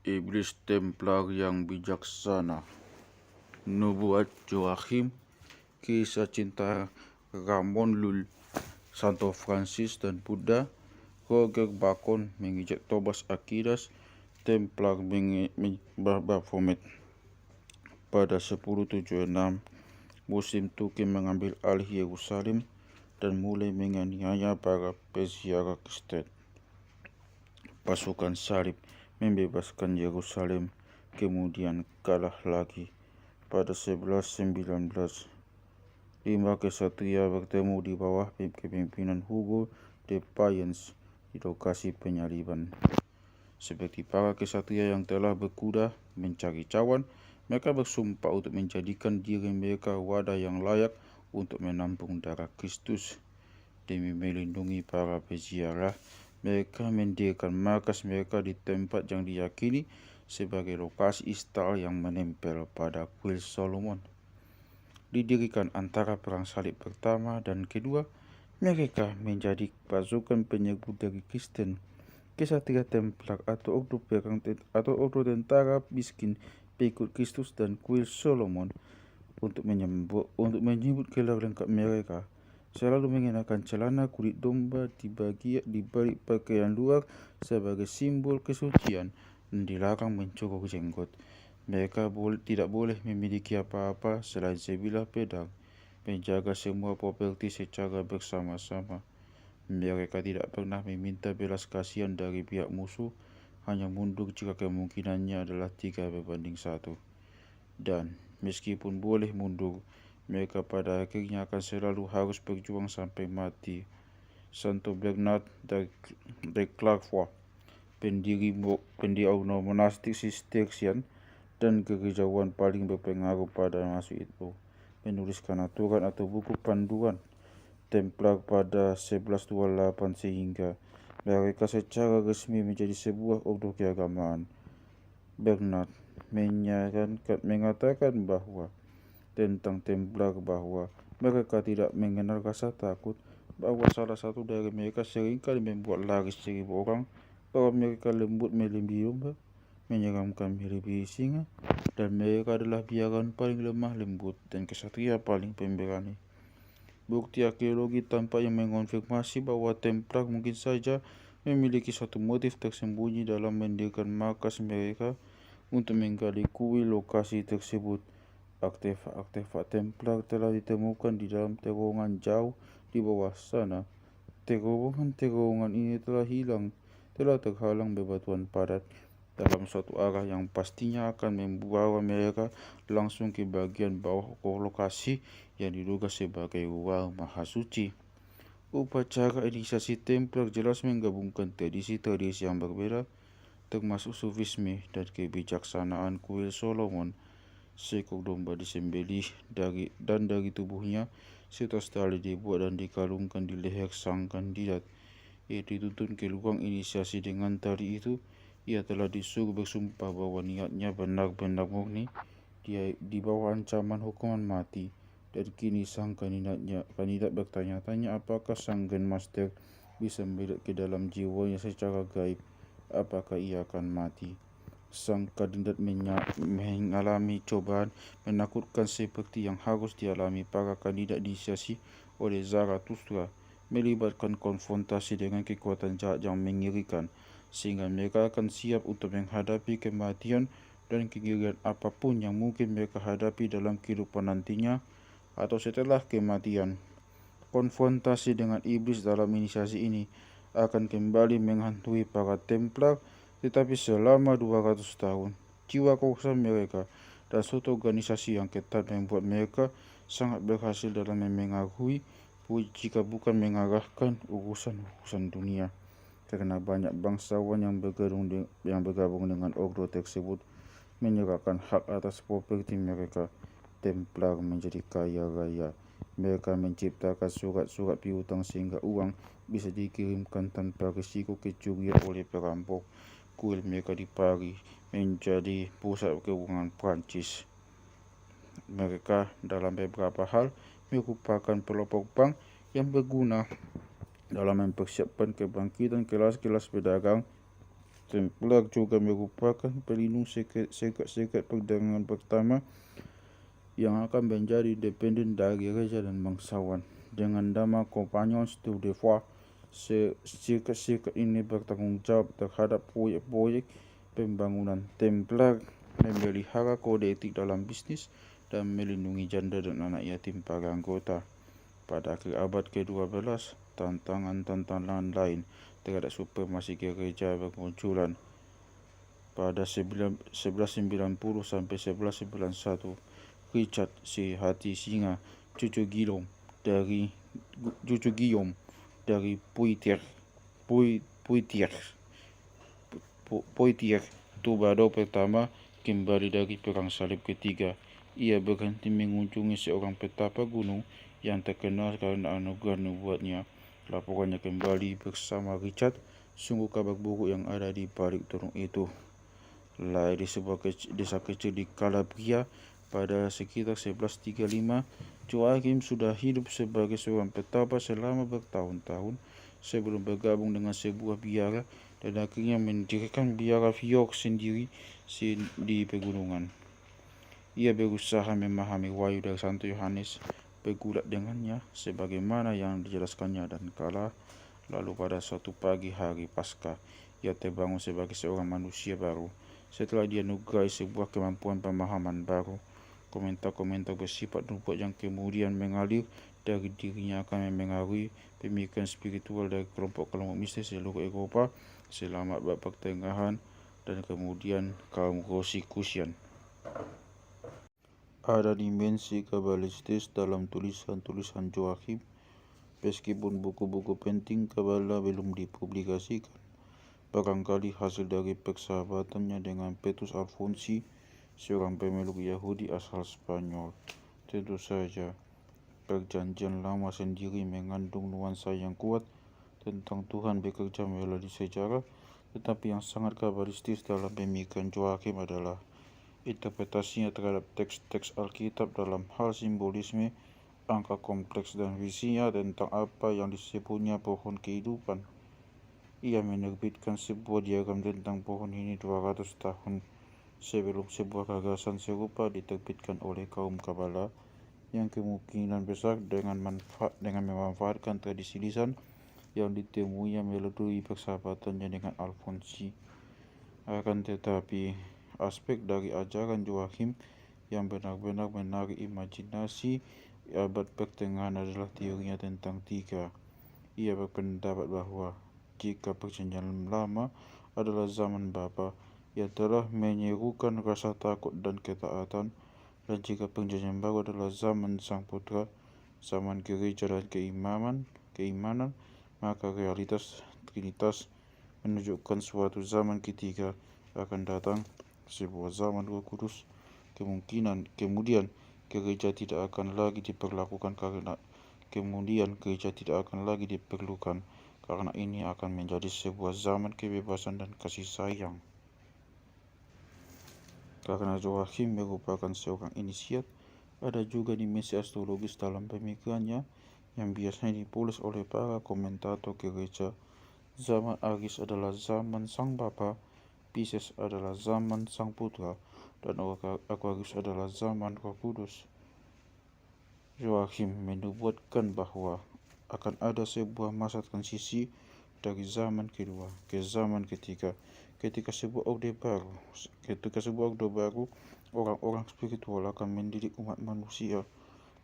Iblis Templar yang bijaksana. Nubuat Joachim, kisah cinta Ramon Llull, Santo Francis dan Buddha, Roger Bacon mengijak Thomas Aquinas, Templar Baphomet. Pada 1076, musim Turki mengambil alih Yerusalem dan mulai menganiaya para peziarah Kristen. Pasukan salib membebaskan Yerusalem, kemudian kalah lagi. Pada 1119, 5 kesatria bertemu di bawah kepemimpinan Hugo de Payens di lokasi penyaliban. Seperti para kesatria yang telah berkuda mencari cawan, mereka bersumpah untuk menjadikan diri mereka wadah yang layak untuk menampung darah Kristus. Demi melindungi para peziarah, mereka mendirikan markas mereka di tempat yang diyakini sebagai lokasi istal yang menempel pada kuil Solomon. Didirikan antara perang salib pertama dan kedua, mereka menjadi pasukan penyerbu dari Kristen. Kesatria Templar atau ordo tentara miskin pengikut Kristus dan kuil Solomon. Untuk menyebut gelar lengkap mereka, selalu mengenakan celana kulit domba di balik pakaian luar sebagai simbol kesucian dan dilarang mencukur jenggot. Mereka tidak boleh memiliki apa-apa selain sebilah pedang, menjaga semua properti secara bersama-sama. Mereka tidak pernah meminta belas kasihan dari pihak musuh, hanya mundur jika kemungkinannya adalah 3:1. Dan meskipun boleh mundur, mereka pada akhirnya akan selalu harus berjuang sampai mati. Santo Bernard de Clairvaux, pendiri monastik Sistercian dan gerejawan paling berpengaruh pada masa itu, menuliskan aturan atau buku panduan Templar pada 1128 sehingga mereka secara resmi menjadi sebuah ordo keagamaan. Bernard mengatakan tentang Templar bahwa mereka tidak mengenal rasa takut, bahwa salah satu dari mereka seringkali membuat lari 1000 orang, bahwa mereka lembut melebihi domba, menyeramkan melebihi singa, dan mereka adalah biaran paling lemah lembut dan kesatria paling pemberani. Bukti arkeologi tampaknya mengonfirmasi bahwa Templar mungkin saja memiliki suatu motif tersembunyi dalam mendirikan markas mereka untuk menggali kuil lokasi tersebut. Artefak Templar telah ditemukan di dalam terowongan jauh di bawah sana. Terowongan ini telah terhalang bebatuan padat dalam suatu arah yang pastinya akan membawa mereka langsung ke bagian bawah lokasi yang diduga sebagai ruang maha suci. Upacara inisiasi Templar jelas menggabungkan tradisi-tradisi yang berbeda, termasuk sufisme dan kebijaksanaan kuil Solomon. Seekor domba disembelih dari tubuhnya, serta tali dibuat dan dikalungkan di leher sang kandidat. Ia dituntun ke ruang inisiasi. Dengan tali itu, ia telah disuruh bersumpah bahwa niatnya benar-benar murni di bawah ancaman hukuman mati. Dan kini sang kandidat bertanya-tanya apakah sang Grandmaster bisa melihat ke dalam jiwanya secara gaib. Apakah ia akan mati? Sang kandidat mengalami cobaan menakutkan seperti yang harus dialami para kandidat inisiasi oleh Zarathustra, melibatkan konfrontasi dengan kekuatan jahat yang mengerikan, sehingga mereka akan siap untuk menghadapi kematian dan kegerian apapun yang mungkin mereka hadapi dalam kehidupan nantinya atau setelah kematian. Konfrontasi dengan iblis dalam inisiasi ini akan kembali menghantui para Templar, tetapi selama 200 tahun, jiwa kekuasaan mereka dan suatu organisasi yang ketat membuat mereka sangat berhasil dalam memengaruhi, jika bukan mengarahkan urusan dunia. Karena banyak bangsawan yang bergabung dengan ordo tersebut menyerahkan hak atas properti mereka, Templar menjadi kaya raya. Mereka menciptakan surat-surat piutang sehingga uang bisa dikirimkan tanpa risiko kecurian oleh perampok. Kuil mereka di Paris menjadi pusat keuangan Prancis. Mereka dalam beberapa hal merupakan pelopor bank yang berguna dalam mempersiapkan kebangkitan kelas-kelas pedagang Templar juga merupakan pelindung sekat-sekat perdagangan pertama yang akan menjadi independen dari raja dan bangsawan. Dengan nama Compagnons du Devoir, sekat-sekat ini bertanggung jawab terhadap proyek-proyek pembangunan. Templar memelihara kode etik dalam bisnis dan melindungi janda dan anak yatim para anggota. Pada akhir abad ke-12, tantangan-tantangan lain terhadap supremasi gereja bermunculan. Pada 1190 sampai 1191, Richard si Hati Singa, cucu Guillaume dari Poitiers, Troubadour pertama, kembali dari Perang Salib ketiga. Ia berhenti mengunjungi seorang petapa gunung yang terkenal karena anugerah nubuatnya. Laporannya kembali bersama Richard. Sungguh kabar buruk yang ada di balik turun itu. Lahir di sebuah desa kecil di Calabria pada sekitar 1135, Joachim sudah hidup sebagai seorang petapa selama bertahun-tahun sebelum bergabung dengan sebuah biara dan akhirnya mendirikan biara Fjord sendiri di pegunungan. Ia berusaha memahami wahyu dari Santo Yohanes, bergulat dengannya sebagaimana yang dijelaskannya dan kalah. Lalu pada suatu pagi hari Paskah, ia terbangun sebagai seorang manusia baru. Setelah dia dianugerahi sebuah kemampuan pemahaman baru, komentar-komentar bersifat nubuat yang kemudian mengalir dari dirinya akan memengaruhi pemikiran spiritual dari kelompok-kelompok mistis seluruh Eropa selama abad pertengahan dan kemudian kaum Rosicrucian. Ada dimensi kabalistis dalam tulisan-tulisan Joachim, meskipun buku-buku penting Kabbalah belum dipublikasikan. Barangkali hasil dari persahabatannya dengan Petrus Alfonsi, seorang pemeluk Yahudi asal Spanyol. Tentu saja, Perjanjian Lama sendiri mengandung nuansa yang kuat tentang Tuhan bekerja melalui sejarah, tetapi yang sangat kabalistis dalam pemikiran Joachim adalah interpretasinya terhadap teks-teks Alkitab dalam hal simbolisme, angka kompleks dan visinya tentang apa yang disebutnya pohon kehidupan. Ia menerbitkan sebuah diagram tentang pohon ini 200 tahun sebelum sebuah gagasan serupa diterbitkan oleh kaum Kabbalah yang kemungkinan besar dengan memanfaatkan tradisi lisan yang ditemuinya melalui persahabatannya dengan Alfonsi. Akan tetapi, aspek dari ajaran Joachim yang benar-benar menarik imajinasi abad pertengahan adalah teorinya tentang tiga. Ia berpendapat bahwa jika Perjanjian Lama adalah zaman Bapa yang telah menyerukan rasa takut dan ketaatan, dan jika Perjanjian Baru adalah zaman Sang Putra, zaman gereja dan keimanan, maka realitas Trinitas menunjukkan suatu zaman ketiga akan datang, sebuah zaman Roh Kudus. Kemudian gereja tidak akan lagi diperlukan karena ini akan menjadi sebuah zaman kebebasan dan kasih sayang. Karena Joachim merupakan seorang inisiat, ada juga dimensi astrologis dalam pemikirannya yang biasanya dipoles oleh para komentator gereja. Zaman Aries adalah zaman Sang Bapa, Pisces adalah zaman Sang Putra, dan Aquarius adalah zaman Roh Kudus. Joachim menubuatkan bahwa akan ada sebuah masa transisi dari zaman kedua ke zaman ketiga. Ketika sebuah orde baru, orang-orang spiritual akan mendidik umat manusia.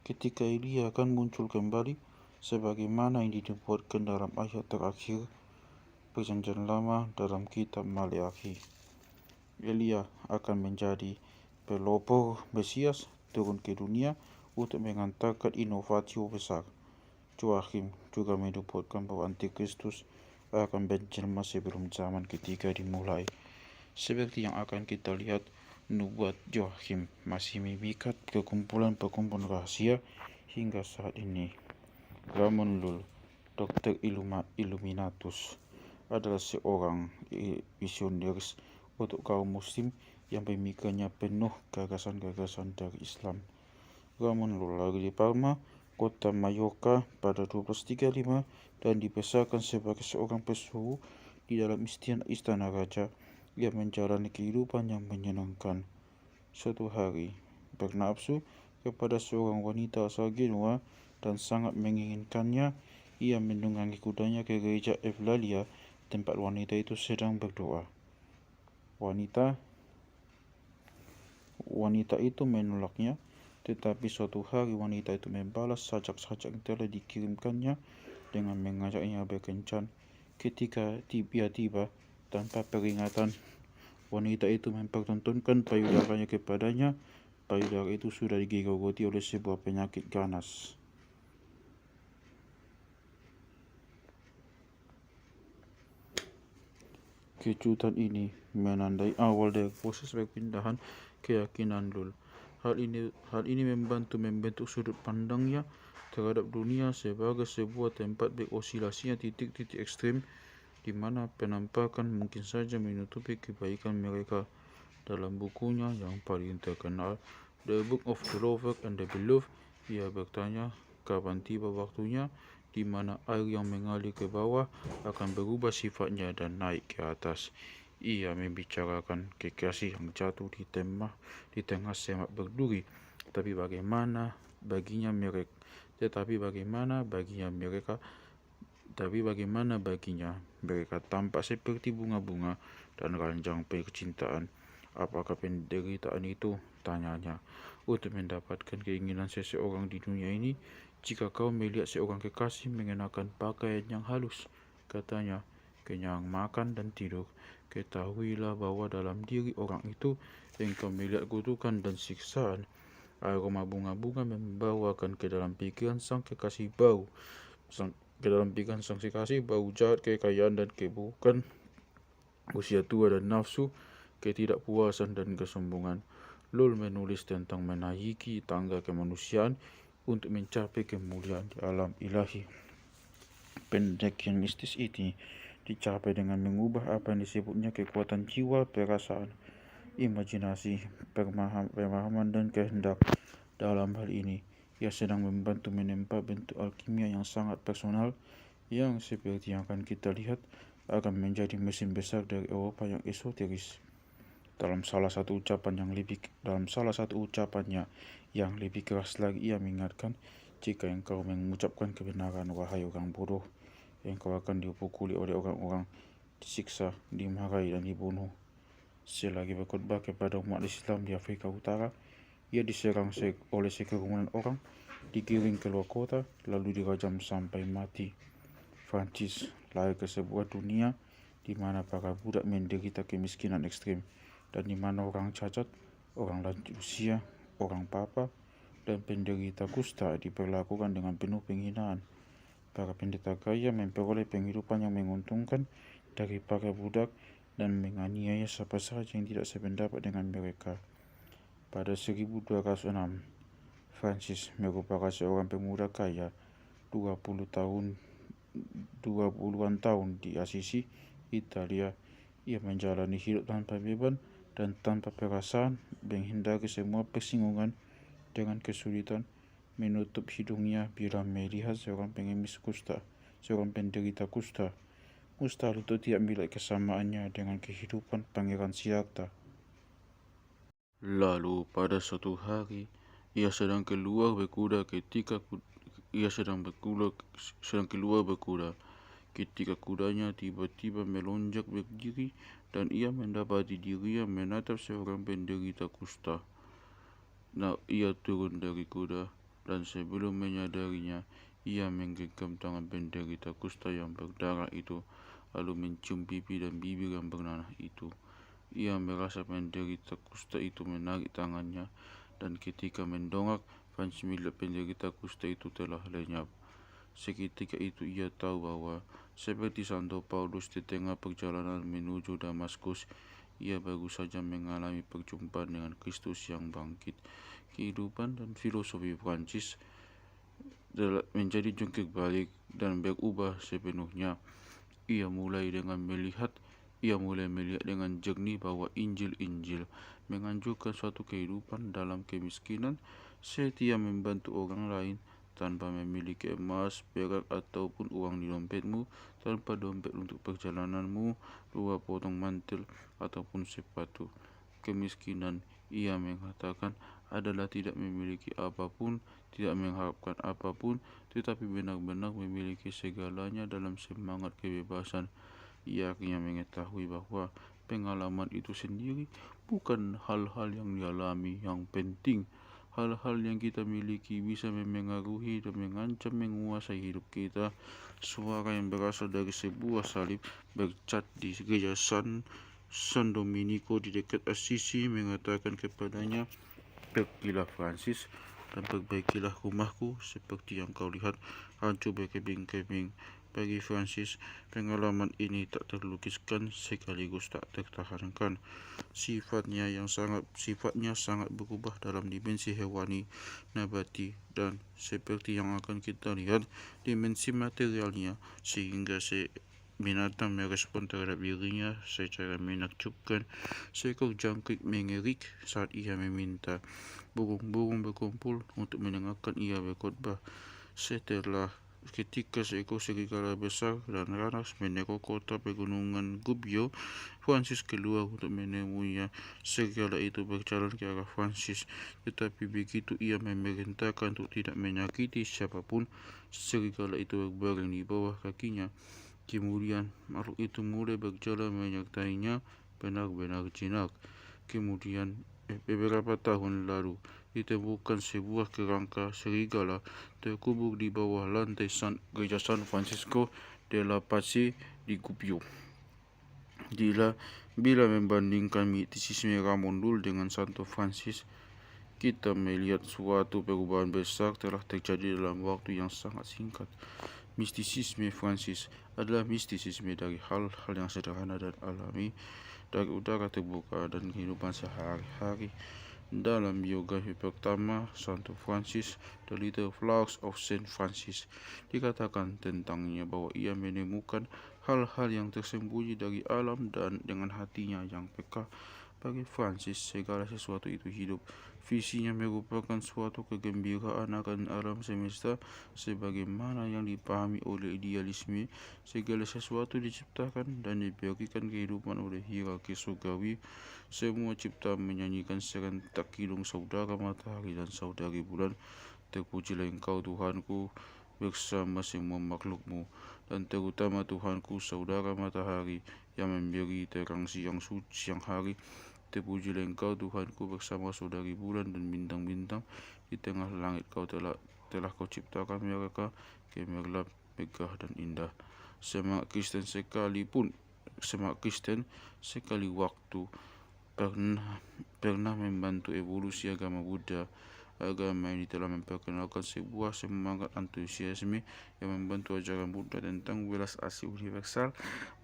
Ketika Elia akan muncul kembali, sebagaimana yang dinubuatkan dalam ayat terakhir Perjanjian Lama dalam kitab Maleakhi. Elia akan menjadi pelopor Mesias turun ke dunia untuk mengantarkan inovasi besar. Joachim juga menubuatkan bahwa Antikristus akan menjelma sebelum zaman ketiga dimulai. Seperti yang akan kita lihat, nubuat Joachim masih memikat perkumpulan rahasia hingga saat ini. Ramon Lull, Dr. Illuminatus, adalah seorang visionaris untuk kaum muslim yang pemikirannya penuh gagasan-gagasan dari Islam. Ramon Lull lahir di Palma, kota Mallorca pada 1235 dan dibesarkan sebagai seorang pesuruh di dalam istana raja. ia menjalani kehidupan yang menyenangkan. Suatu hari, bernafsu kepada seorang wanita asal Genoa dan sangat menginginkannya, ia menunggangi kudanya ke gereja Eulalia, tempat wanita itu sedang berdoa. Wanita itu menolaknya, tetapi suatu hari wanita itu membalas sajak-sajak yang telah dikirimkannya dengan mengajaknya berkencan. Ketika ia tiba, tanpa peringatan, wanita itu mempertontonkan payudaranya kepadanya. Payudara itu sudah digigogoti oleh sebuah penyakit ganas. Kejutan ini menandai awal dari proses perpindahan keyakinan Lul. Hal ini membentuk sudut pandangnya terhadap dunia sebagai sebuah tempat berosilasinya titik-titik ekstrim, di mana penampakan mungkin saja menutupi kebaikan mereka. Dalam bukunya yang paling terkenal, The Book of the Lover and the Beloved, ia bertanya kapan tiba waktunya di mana air yang mengalir ke bawah akan berubah sifatnya dan naik ke atas. Ia membicarakan kekasih yang jatuh di tengah semak berduri. Tapi bagaimana baginya mereka tampak seperti bunga-bunga dan ranjang percintaan. Apakah penderitaan itu? Tanyanya. Untuk mendapatkan keinginan seseorang di dunia ini, jika kau melihat seorang kekasih mengenakan pakaian yang halus, katanya, kenyang makan dan tidur, ketahuilah bahwa dalam diri orang itu engkau melihat kutukan dan siksaan. Aroma bunga-bunga membawakan ke dalam pikiran sang kekasih bau jahat, kekayaan dan keburukan, usia tua dan nafsu, ketidakpuasan dan kesombongan. Lul menulis tentang menaiki tangga kemanusiaan untuk mencapai kemuliaan di alam ilahi. Pendek yang mistis ini dicapai dengan mengubah apa yang disebutnya kekuatan jiwa, perasaan, imajinasi, pemahaman dan kehendak. Dalam hal ini, ia sedang membantu menempa bentuk alkimia yang sangat personal, yang seperti yang akan kita lihat akan menjadi mesin besar dari Eropa yang esoteris. Dalam salah satu ucapannya yang lebih keras lagi, ia mengingatkan, jika engkau mengucapkan kebenaran, wahai orang bodoh, engkau akan dipukuli oleh orang-orang, disiksa, dimarahi dan dibunuh. Selagi berkhotbah kepada umat Islam di Afrika Utara, ia diserang oleh sekerumunan orang, digiring keluar kota, lalu dirajam sampai mati. Francis lahir ke sebuah dunia di mana para budak menderita kemiskinan ekstrim, dan di mana orang cacat, orang lanjut usia, orang papa, dan penderita kusta diperlakukan dengan penuh penghinaan. Para pendeta kaya memperoleh penghidupan yang menguntungkan dari para budak dan menganiaya siapa saja yang tidak sependapat dengan mereka. Pada 1206, Francis merupakan seorang pemuda kaya 20-an tahun di Assisi, Italia. Ia menjalani hidup tanpa beban dan tanpa perasaan, menghindari semua persinggungan, dengan kesulitan menutup hidungnya bila melihat seorang penderita kusta. Mustahil untuk tidak melihat kesamaannya dengan kehidupan Pangeran Siddhartha. Lalu pada suatu hari, ia sedang keluar berkuda ketika kudanya tiba-tiba melonjak berdiri, dan ia mendapati dirinya menatap seorang penderita kusta. Ia turun dari kuda, dan sebelum menyadarinya, ia menggenggam tangan penderita kusta yang berdarah itu, lalu mencium pipi dan bibir yang bernanah itu. Ia merasa penderita kusta itu menarik tangannya, dan ketika mendongak, Francis melihat penderita kusta itu telah lenyap. Seketika itu ia tahu bahwa, seperti Santo Paulus di tengah perjalanan menuju Damaskus, ia baru saja mengalami perjumpaan dengan Kristus yang bangkit. Kehidupan dan filosofi Francis menjadi jungkir balik dan berubah sepenuhnya. Ia mulai melihat dengan jernih bahwa Injil menganjurkan suatu kehidupan dalam kemiskinan, setia membantu orang lain, tanpa memiliki emas, perak, ataupun uang di dompetmu, tanpa dompet untuk perjalananmu, 2 potong mantel, ataupun sepatu. Kemiskinan, ia mengatakan, adalah tidak memiliki apapun, tidak mengharapkan apapun, tetapi benar-benar memiliki segalanya dalam semangat kebebasan. Ia akhirnya mengetahui bahwa pengalaman itu sendiri bukan hal-hal yang dialami yang penting. Hal-hal yang kita miliki bisa memengaruhi dan mengancam menguasai hidup kita. Suara yang berasal dari sebuah salib bercat di gereja San Domenico di dekat Assisi mengatakan kepadanya, "Pergilah Francis, dan perbaikilah rumahku seperti yang kau lihat hancur berkeping-keping." Bagi Francis, pengalaman ini tak terlukiskan sekaligus tak tertahankan. Sifatnya sangat berubah dalam dimensi hewani, nabati, dan seperti yang akan kita lihat, dimensi materialnya, sehingga binatang merespon terhadap dirinya secara menakjubkan. Seekor jangkrik mengerik saat ia meminta. Burung-burung berkumpul untuk mendengarkan ia berkhotbah. Ketika seekor serigala besar dan ganas meneror kota pegunungan Gubbio, Francis keluar untuk menemuinya. Serigala itu berjalan ke arah Francis, tetapi begitu ia memerintahkan untuk tidak menyakiti siapapun, serigala itu berbaring di bawah kakinya. Kemudian makhluk itu mulai berjalan menyertainya benar-benar jinak. Kemudian beberapa tahun lalu ditemukan sebuah kerangka serigala terkubur di bawah lantai gereja San Francisco della Pace di Gubbio. Bila membandingkan mistisisme Ramondul dengan Santo Francis, kita melihat suatu perubahan besar telah terjadi dalam waktu yang sangat singkat. Mistisisme Francis adalah mistisisme dari hal-hal yang sederhana dan alami, dari udara terbuka dan kehidupan sehari-hari. Dalam biografi pertama Santo Francis, The Little Flowers of Saint Francis, dikatakan tentangnya bahwa ia menemukan hal-hal yang tersembunyi dari alam dan dengan hatinya yang peka. Bagi Francis, segala sesuatu itu hidup. Visinya merupakan suatu kegembiraan akan alam semesta sebagaimana yang dipahami oleh idealisme. Segala sesuatu diciptakan dan diberikan kehidupan oleh hierarki surgawi. Semua ciptaan menyanyikan serentak kidung saudara matahari dan saudari bulan. Terpujilah Engkau Tuhanku bersama semua makhlukmu, dan terutama Tuhanku saudara matahari yang memberi terang siang hari. Terpujilah Engkau Tuhanku bersama saudari bulan dan bintang-bintang. Di tengah langit telah kau ciptakan mereka gemerlap, megah dan indah. Semangat Kristen sekali waktu pernah membantu evolusi agama Buddha. Agama ini telah memperkenalkan sebuah semangat antusiasme yang membantu ajaran Buddha tentang welas asih universal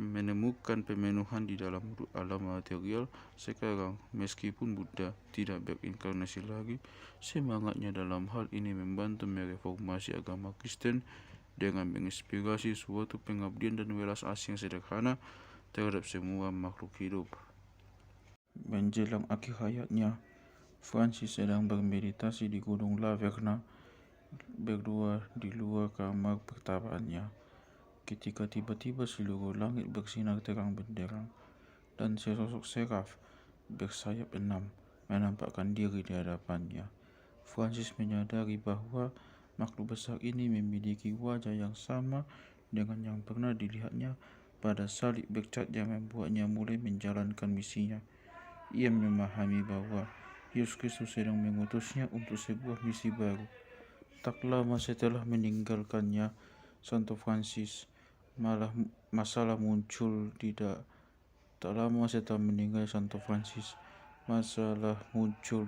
menemukan pemenuhan di dalam alam material. Sekarang, meskipun Buddha tidak berinkarnasi lagi, semangatnya dalam hal ini membantu mereformasi agama Kristen dengan menginspirasi suatu pengabdian dan welas asih yang sederhana terhadap semua makhluk hidup. Menjelang akhir hayatnya, Francis sedang bermeditasi di Gunung La Verna, berdua di luar kamar pertapaannya, ketika tiba-tiba seluruh langit bersinar terang benderang, dan sesosok seraf bersayap 6 menampakkan diri di hadapannya. Francis menyadari bahwa makhluk besar ini memiliki wajah yang sama dengan yang pernah dilihatnya pada salib bercat yang membuatnya mulai menjalankan misinya. Ia memahami bahwa Yesus Kristus sedang mengutusnya untuk sebuah misi baru. Tak lama setelah meninggalkannya, Santo Francis masalah muncul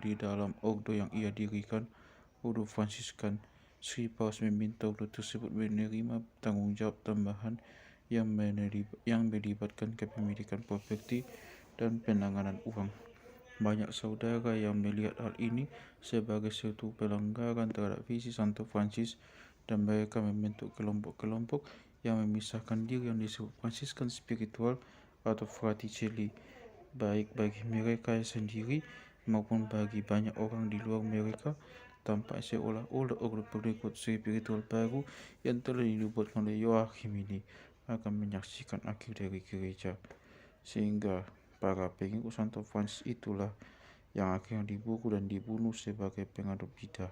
di dalam ordo yang ia dirikan, Ordo Fransiskan. Sri Paus meminta ordo tersebut menerima tanggung jawab tambahan yang melibatkan kepemilikan properti dan penanganan uang. Banyak saudara yang melihat hal ini sebagai suatu pelanggaran terhadap visi Santo Francis, dan mereka membentuk kelompok-kelompok yang memisahkan diri yang disebut Fransiskan spiritual atau Fraticelli, baik bagi mereka sendiri maupun bagi banyak orang di luar mereka. tampak seolah-olah pengikut spiritual baru yang telah dibuat oleh Joachim ini akan menyaksikan akhir dari gereja, sehingga para pengikut Santo Francis itulah yang akhirnya diburu dan dibunuh sebagai pengadop bidah.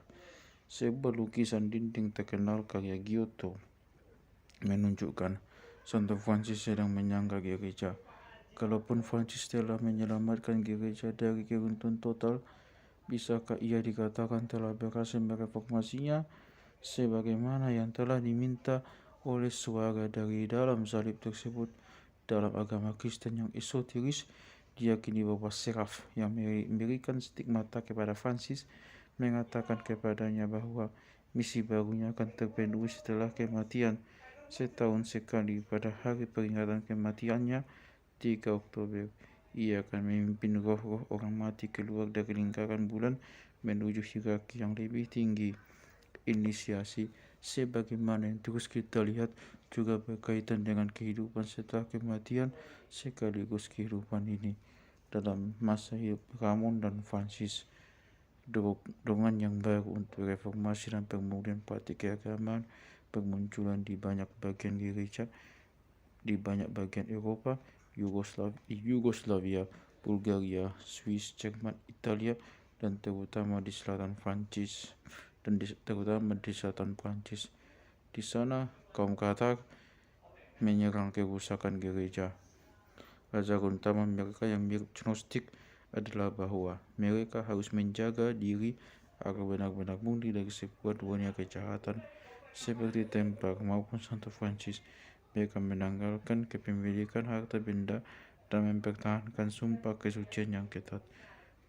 Sebuah lukisan dinding terkenal karya Giotto menunjukkan Santo Francis sedang menyangga gereja. Kalaupun Francis telah menyelamatkan gereja dari keruntuhan total, bisakah ia dikatakan telah berhasil mereformasinya sebagaimana yang telah diminta oleh suara dari dalam salib tersebut? Dalam agama Kristen yang esoteris, diyakini bahwa seraf yang memberikan stigmata kepada Francis mengatakan kepadanya bahwa misi barunya akan terpenuhi setelah kematian. Setahun sekali pada hari peringatan kematiannya, 3 Oktober, ia akan memimpin roh-roh orang mati keluar dari lingkaran bulan menuju hierarki yang lebih tinggi. Inisiasi sebagaimana yang terus kita lihat juga berkaitan dengan kehidupan setelah kematian sekaligus kehidupan ini. Dalam masa hidup Ramon dan Francis, dorongan yang baru untuk reformasi dan pemulihan praktik keagamaan bermunculan di banyak bagian gereja di banyak bagian Eropa, Yugoslavia, Bulgaria, Swiss, Jerman, Italia, dan terutama di selatan Prancis. Di sana kaum Katar menyerang kerusakan gereja. Raja utama mereka yang mirip Gnostik adalah bahwa mereka harus menjaga diri agar benar-benar murni dari sebuah dunia kejahatan seperti Templar maupun Santo Francis. Mereka menanggalkan kepemilikan harta benda dan mempertahankan sumpah kesucian yang ketat.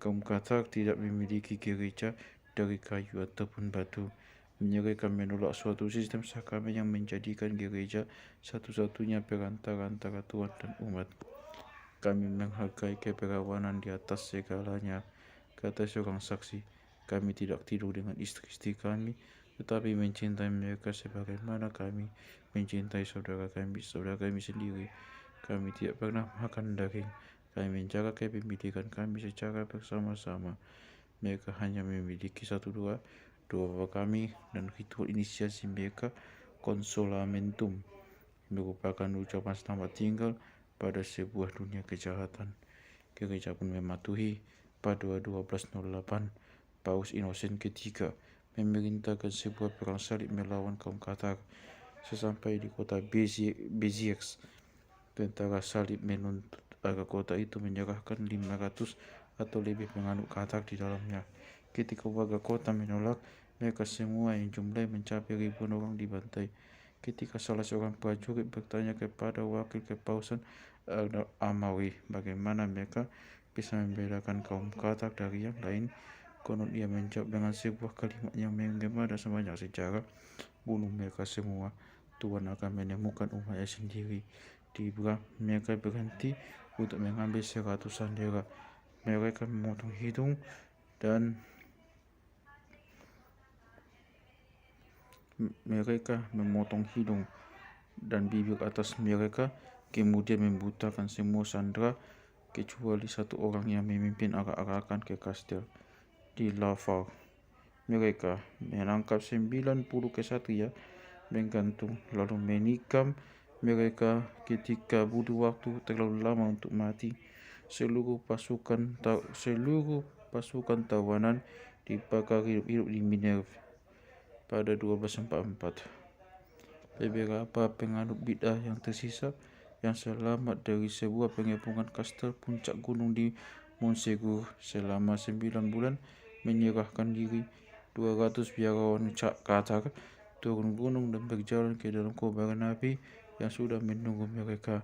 Kaum Katar tidak memiliki gereja dari kayu ataupun batu. Mereka menolak suatu sistem sakramen yang menjadikan gereja satu-satunya perantara antara Tuhan dan umat. Kami menghargai keperawanan di atas segalanya, kata seorang saksi. Kami tidak tidur dengan istri-istri kami, tetapi mencintai mereka sebagaimana kami mencintai saudara kami sendiri. Kami tidak pernah makan daging. Kami menjaga kepemilikan kami secara bersama-sama. Mereka hanya memiliki dua bapa kami, dan ritual inisiasi mereka, consolamentum, merupakan ucapan selamat tinggal pada sebuah dunia kejahatan. Gereja pun mematuhi. Pada 1208, Paus Innocent III memerintahkan sebuah perang salib melawan kaum Katar. Sesampai di kota Béziers, tentara salib menuntut agar kota itu menyerahkan 500 atau lebih penganut Katar di dalamnya. Ketika warga kota menolak, mereka semua yang jumlahnya mencapai ribuan orang dibantai. Ketika salah seorang prajurit bertanya kepada wakil kepausan Amawi bagaimana mereka bisa membedakan kaum Katar dari yang lain, konon ia menjawab dengan sebuah kalimat yang menggema dan sebanyak sejarah, bunuh mereka semua, Tuhan akan menemukan umatnya sendiri. Mereka berhenti untuk mengambil 100 sandera. Mereka memotong hidung dan bibir atas mereka, kemudian membutakan semua sandera kecuali satu orang yang memimpin arak-arakan ke kastil di Laval. Mereka menangkap 90 kesatria, menggantung lalu menikam mereka ketika butuh waktu terlalu lama untuk mati. Seluruh pasukan tawanan dibakar hidup-hidup di Minerve pada 1244. Beberapa penganut bid'ah yang tersisa yang selamat dari sebuah pengepungan kastel puncak gunung di Montségur selama 9 bulan menyerahkan diri. 200 biarawan Katar turun gunung dan berjalan ke dalam kobaran api yang sudah menunggu mereka.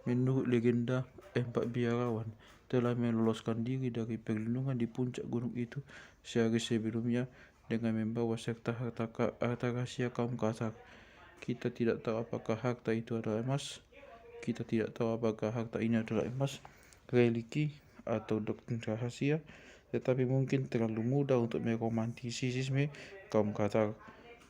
Menurut legenda, 4 biarawan telah meloloskan diri dari perlindungan di puncak gunung itu sehari sebelumnya dengan membawa serta harta rahasia kaum Katar. Kita tidak tahu apakah harta itu adalah emas. Kita tidak tahu apakah harta ini adalah emas, religi, atau doktrin rahasia, tetapi mungkin terlalu mudah untuk meromantisisme kaum Katar.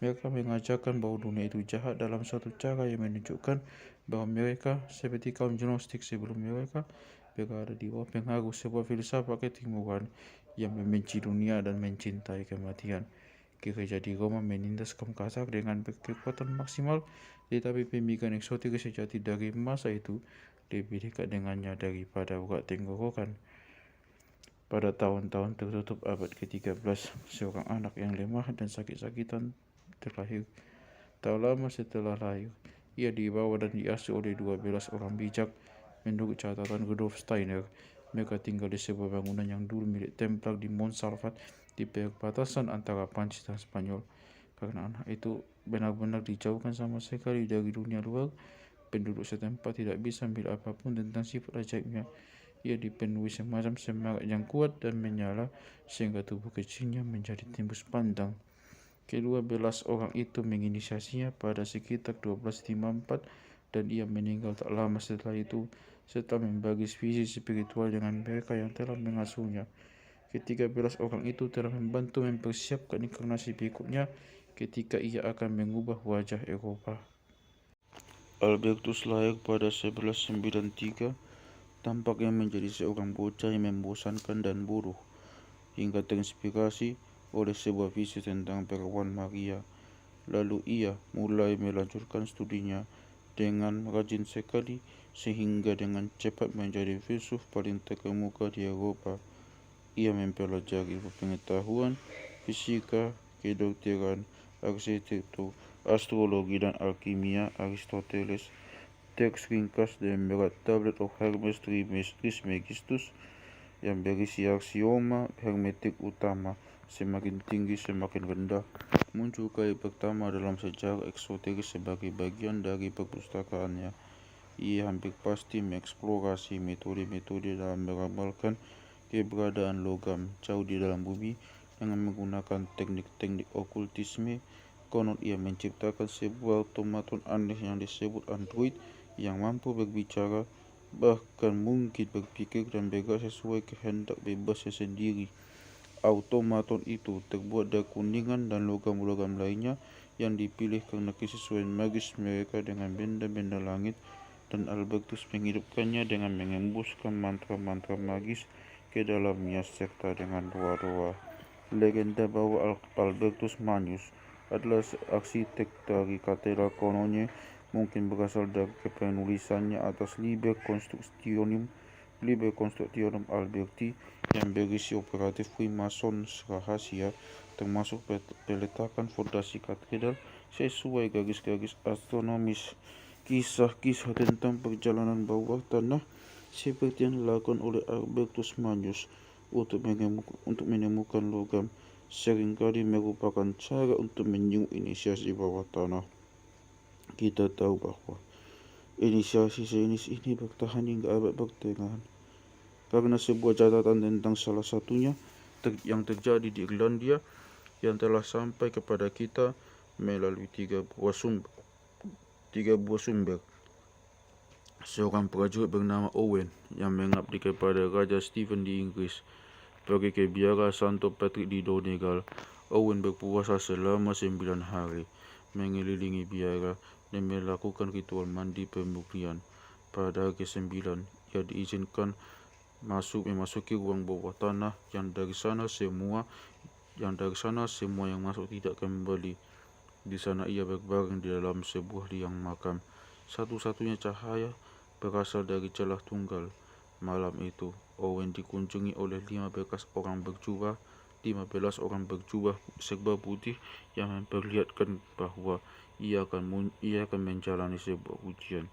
Mereka mengajarkan bahwa dunia itu jahat dalam suatu cara yang menunjukkan bahwa mereka, seperti kaum Gnostik sebelum mereka, berada di bawah pengaruh sebuah filsafat ketimuran yang membenci dunia dan mencintai kematian. gereja di Roma menindas kaum Kazakh dengan kekuatan maksimal, tetapi pemikiran eksotik sejati dari masa itu lebih dekat dengannya daripada urat tenggorokan. Pada tahun-tahun tertutup abad ke-13, seorang anak yang lemah dan sakit-sakitan terlahir. Tak lama setelah lahir, ia dibawa dan diasuh oleh 12 orang bijak. Menurut catatan Rudolf Steiner, mereka tinggal di sebuah bangunan yang dulu milik Templar di Montsalvat, di perbatasan antara Prancis dan Spanyol. Karena anak itu benar-benar dijauhkan sama sekali dari dunia luar, penduduk setempat tidak bisa ambil apapun tentang sifat ajaibnya. Ia dipenuhi semacam semangat yang kuat dan menyala, sehingga tubuh kecilnya menjadi tembus pandang. Ke-12 orang itu menginisiasinya pada sekitar 1254 dan ia meninggal tak lama setelah itu, setelah membagi visi spiritual dengan mereka yang telah mengasuhnya. Ke-13 orang itu telah membantu mempersiapkan inkarnasi berikutnya ketika ia akan mengubah wajah Eropa. Albertus lahir pada 1193, tampaknya menjadi seorang bocah yang membosankan dan bodoh, hingga terinspirasi oleh sebuah visi tentang perawan Maria. Lalu ia mulai melanjutkan studinya dengan rajin sekali, sehingga dengan cepat menjadi filsuf paling terkemuka di Eropa. Ia mempelajari pengetahuan, fisika, kedokteran, arsitektur, astrologi dan alkimia Aristoteles. Teks ringkas dan berat Tablet of Hermes Trismegistus yang berisi aksioma hermetik utama, semakin tinggi semakin rendah, muncul kali pertama dalam sejarah eksoteris sebagai bagian dari perpustakaannya. Ia hampir pasti mengeksplorasi metode-metode dalam meramalkan keberadaan logam jauh di dalam bumi dengan menggunakan teknik-teknik okultisme. Konon ia menciptakan sebuah otomaton aneh yang disebut android yang mampu berbicara, bahkan mungkin berpikir dan bergerak sesuai kehendak bebasnya sendiri. Automaton itu terbuat dari kuningan dan logam-logam lainnya yang dipilih karena kesesuaian magis mereka dengan benda-benda langit, dan Albertus menghidupkannya dengan mengembuskan mantra-mantra magis ke dalamnya serta dengan doa-doa. Legenda bahwa Albertus Magnus adalah arsitek dari katedral kononnya mungkin berasal dari penulisannya atas Liber Constructionum Alberti yang berisi operatif Freemason rahasia, termasuk peletakan fondasi katedral sesuai garis-garis astronomis. Kisah-kisah tentang perjalanan bawah tanah seperti yang dilakukan oleh Albertus Magnus untuk menemukan logam seringkali merupakan cara untuk menyinggung inisiasi bawah tanah. Kita tahu bahwa inisiasi sejenis ini bertahan hingga abad pertengahan karena sebuah catatan tentang salah satunya yang terjadi di Irlandia yang telah sampai kepada kita melalui tiga buah sumber. Seorang prajurit bernama Owen yang mengabdi kepada Raja Stephen di Inggris pergi ke biara Santo Patrick di Donegal. Owen berpuasa selama 9 hari, mengelilingi biara dan melakukan ritual mandi pemurnian. Pada hari ke-9, ia diizinkan memasuki ruang bawah tanah yang dari sana semua yang masuk tidak kembali. Di sana ia berbaring di dalam sebuah liang makam. Satu-satunya cahaya berasal dari celah tunggal. Malam itu, Owen dikunjungi oleh 15 orang berjubah serba putih yang memperlihatkan bahwa ia akan menjalani sebuah ujian.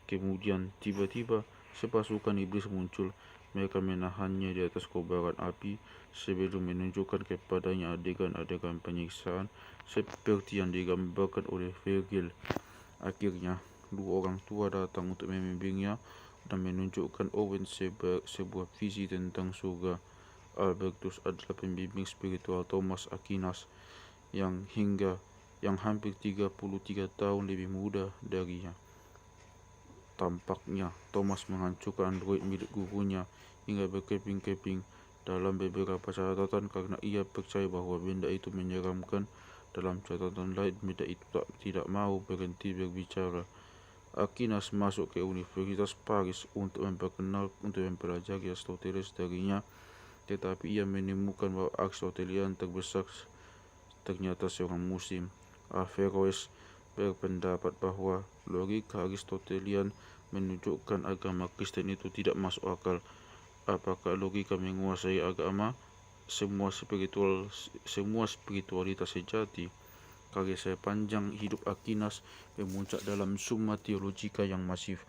Kemudian tiba-tiba sepasukan iblis muncul. Mereka menahannya di atas kobaran api sebelum menunjukkan kepadanya adegan-adegan penyiksaan seperti yang digambarkan oleh Virgil. Akhirnya, 2 orang tua datang untuk membimbingnya dan menunjukkan Owen sebuah visi tentang surga. Albertus adalah pembimbing spiritual Thomas Aquinas yang hampir 33 tahun lebih muda darinya. Tampaknya Thomas menghancurkan android milik gurunya hingga berkeping-keping dalam beberapa catatan karena ia percaya bahwa benda itu menyeramkan. Dalam catatan lain, benda itu tidak mau berhenti berbicara. Aquinas masuk ke Universitas Paris untuk mempelajari Aristoteles darinya, tetapi ia menemukan bahwa Aristotelian Ternyata seorang Muslim, Averroes, berpendapat bahwa logika Aristotelian menunjukkan agama Kristen itu tidak masuk akal. Apakah logika menguasai agama? Semua spiritualitas sejati. Karya sepanjang hidup Aquinas memuncak dalam Summa Theologica yang masif.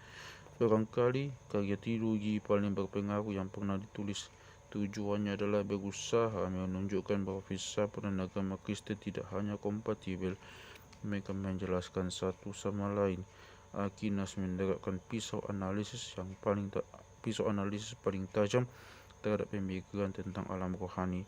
Barangkali karya teologi paling berpengaruh yang pernah ditulis. Tujuannya adalah berusaha menunjukkan bahwa filsafat dan agama Kristen tidak hanya kompatibel, mereka menjelaskan satu sama lain. Aquinas menerapkan pisau analisis paling tajam terhadap pemikiran tentang alam rohani.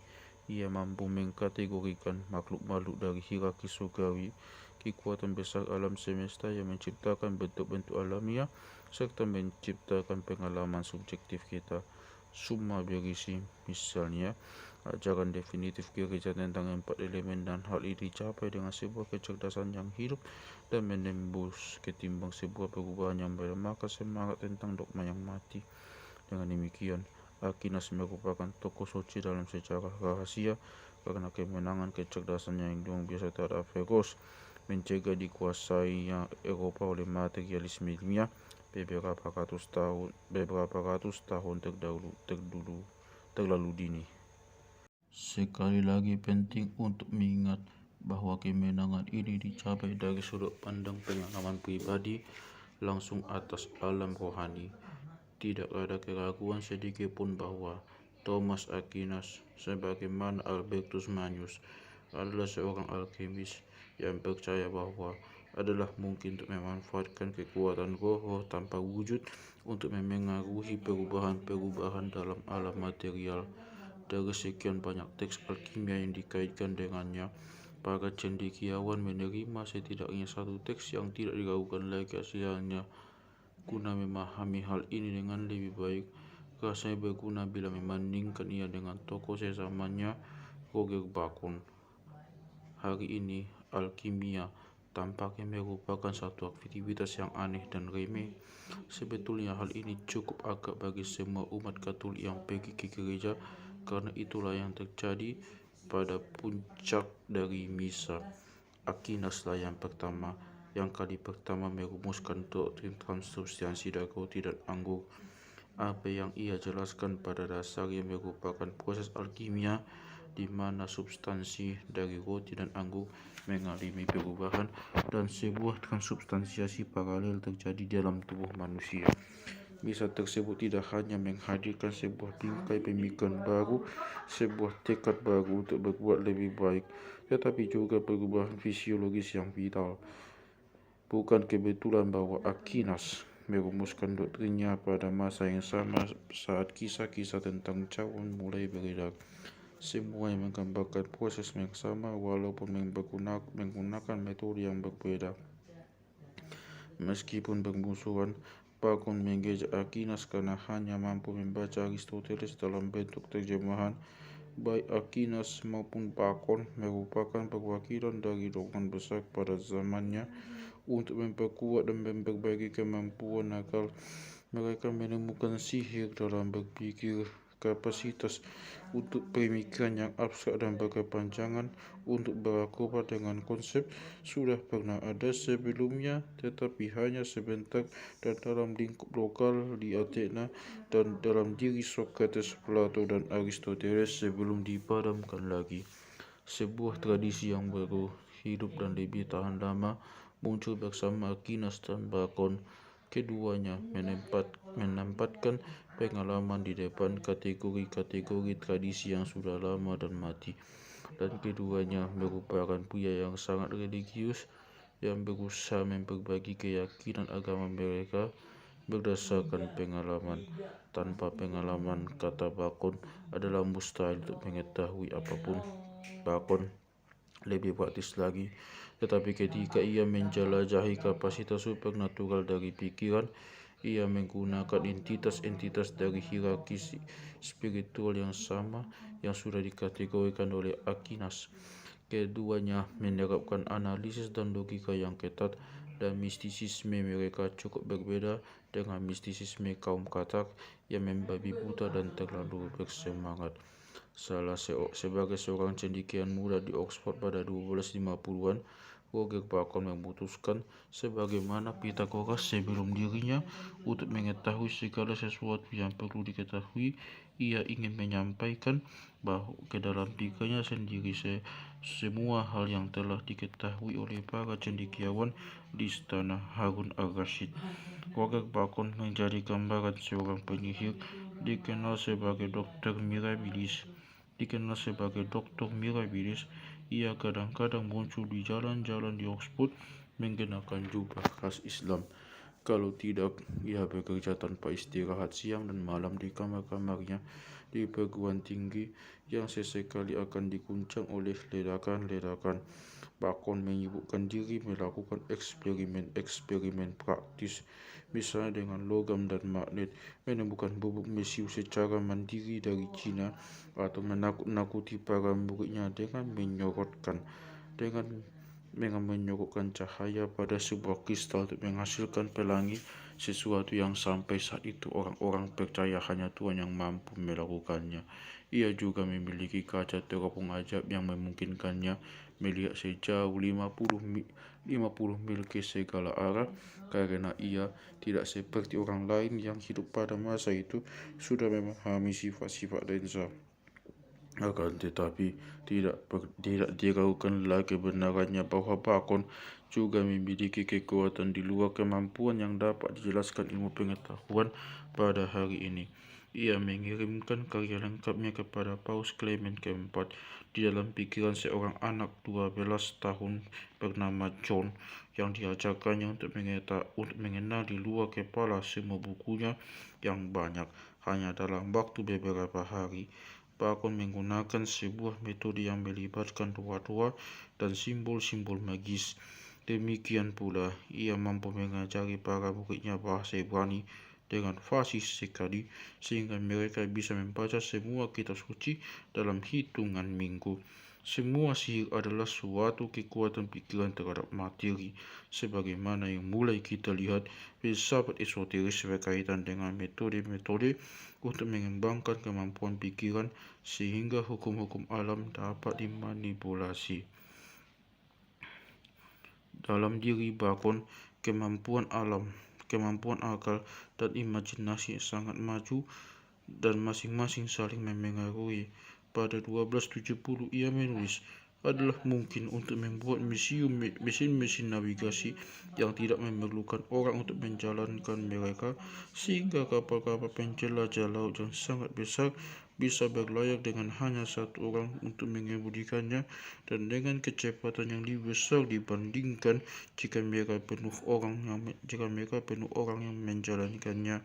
Ia mampu mengkategorikan makhluk-makhluk dari hierarki surgawi, kekuatan besar alam semesta yang menciptakan bentuk-bentuk alamiah, serta menciptakan pengalaman subjektif kita. Summa berisi, misalnya, ajaran definitif gereja tentang 4 elemen, dan hal ini dicapai dengan sebuah kecerdasan yang hidup dan menembus ketimbang sebuah perubahan yang melemahkan semangat tentang dogma yang mati. Dengan demikian, Aquinas merupakan tokoh suci dalam sejarah rahasia karena kemenangan kecerdasannya yang luar biasa terhadap Averroes mencegah dikuasainya Eropa oleh materialisme ilmiah beberapa ratus tahun terlalu dini. Sekali lagi penting untuk mengingat bahwa kemenangan ini dicapai dari sudut pandang pengalaman pribadi langsung atas alam rohani. Tidak ada keraguan sedikit pun bahwa Thomas Aquinas, sebagaimana Albertus Magnus, adalah seorang alkemis yang percaya bahwa adalah mungkin untuk memanfaatkan kekuatan roh tanpa wujud untuk memengaruhi perubahan-perubahan dalam alam material. Dari sekian banyak teks alkimia yang dikaitkan dengannya, para cendekiawan menerima setidaknya satu teks yang tidak diragukan lagi asliannya. Guna memahami hal ini dengan lebih baik, rasanya berguna bila membandingkan ia dengan tokoh sezamannya, Roger Bacon. Hari ini, alkimia tampaknya merupakan satu aktivitas yang aneh dan remeh. Sebetulnya hal ini cukup agak bagi semua umat Katolik yang pergi ke gereja, karena itulah yang terjadi pada puncak dari misa. Aquinas lah yang kali pertama merumuskan doktrin transubstansi dari roti dan anggur. Apa yang ia jelaskan pada dasarnya merupakan proses alkimia di mana substansi dari roti dan anggur mengalami perubahan dan sebuah transubstansiasi paralel terjadi dalam tubuh manusia. Misa tersebut tidak hanya menghadirkan sebuah bingkai pemikiran baru, sebuah tekad baru untuk berbuat lebih baik, tetapi juga perubahan fisiologis yang vital. Bukan kebetulan bahwa Aquinas merumuskan doktrinnya pada masa yang sama saat kisah-kisah tentang cawan mulai beredar. Semua yang menggambarkan proses yang sama walaupun menggunakan metode yang berbeda. Meskipun bermusuhan, Bacon mengejek Aquinas karena hanya mampu membaca Aristoteles dalam bentuk terjemahan. Baik Aquinas maupun Bacon merupakan perwakilan dari golongan besar pada zamannya. Untuk memperkuat dan memperbaiki kemampuan akal, mereka menemukan sihir dalam berpikir, kapasitas untuk pemikiran yang abstrak dan berkepanjangan untuk berakubat dengan konsep sudah pernah ada sebelumnya, tetapi hanya sebentar dan dalam lingkup lokal di Athena dan dalam diri Socrates, Plato, dan Aristoteles sebelum dipadamkan lagi. Sebuah tradisi yang baru, hidup dan lebih tahan lama, muncul bersama Aquinas dan Bacon. Keduanya menempatkan pengalaman di depan kategori-kategori tradisi yang sudah lama dan mati, dan keduanya merupakan pria yang sangat religius yang berusaha memperbagi keyakinan agama mereka berdasarkan pengalaman. Tanpa pengalaman, kata Bacon, adalah mustahil untuk mengetahui apapun. Bacon lebih praktis lagi, tetapi ketika ia menjelajahi kapasitas supernatural dari pikiran, ia menggunakan entitas-entitas dari hierarki spiritual yang sama yang sudah dikategorikan oleh Aquinas. Keduanya menerapkan analisis dan logika yang ketat, dan mistisisme mereka cukup berbeda dengan mistisisme kaum Katak yang membabi buta dan terlalu bersemangat. Sebagai seorang cendekiawan muda di Oxford pada 1250-an, Roger Bacon memutuskan, sebagaimana Pythagoras sebelum dirinya, untuk mengetahui segala sesuatu yang perlu diketahui. Ia ingin menyampaikan bahwa ke dalam dirinya sendiri semua hal yang telah diketahui oleh para cendekiawan di istana Harun al-Rashid. Roger Bacon menjadi gambaran seorang penyihir dikenal sebagai Dr. Mirabilis. Ia kadang-kadang muncul di jalan-jalan di Oxford mengenakan jubah khas Islam. Kalau tidak, ia bekerja tanpa istirahat siang dan malam di kamar-kamarnya di perguruan tinggi yang sesekali akan diguncang oleh ledakan-ledakan. Bacon menyibukkan diri melakukan eksperimen praktis, misalnya dengan logam dan magnet, menemukan bubuk mesiu secara mandiri dari Cina, atau menakut-nakuti para muridnya dengan menyorotkan cahaya pada sebuah kristal untuk menghasilkan pelangi, sesuatu yang sampai saat itu orang-orang percaya hanya Tuhan yang mampu melakukannya. Ia juga memiliki kaca teropong ajaib yang memungkinkannya melihat sejauh 50 mil ke segala arah. Karena ia tidak seperti orang lain yang hidup pada masa itu sudah memahami sifat-sifat lensa. Akan tetapi tidak diragukan lagi kebenarannya bahwa Bacon juga memiliki kekuatan di luar kemampuan yang dapat dijelaskan ilmu pengetahuan pada hari ini. Ia mengirimkan karya lengkapnya kepada Paus Clement keempat. Di dalam pikiran seorang anak 12 tahun bernama John, yang diajarkannya untuk mengenal di luar kepala semua bukunya yang banyak hanya dalam waktu beberapa hari. Bacon menggunakan sebuah metode yang melibatkan doa-doa dan simbol-simbol magis. Demikian pula, ia mampu mengajari para muridnya bahasa Ibrani dengan fasih sekali, sehingga mereka bisa membaca semua kitab suci dalam hitungan minggu. Semua sihir adalah suatu kekuatan pikiran terhadap materi, sebagaimana yang mulai kita lihat. Filsafat esoteris berkaitan dengan metode-metode untuk mengembangkan kemampuan pikiran sehingga hukum-hukum alam dapat dimanipulasi. Dalam diri Bacon, kemampuan akal dan imajinasi sangat maju, dan masing-masing saling memengaruhi. Pada 1270 ia menulis, adalah mungkin untuk membuat mesin-mesin navigasi yang tidak memerlukan orang untuk menjalankan mereka, sehingga kapal-kapal penjelajah laut yang sangat besar bisa berlayar dengan hanya satu orang untuk mengemudikannya, dan dengan kecepatan yang lebih besar dibandingkan jika mereka penuh orang yang menjalankannya.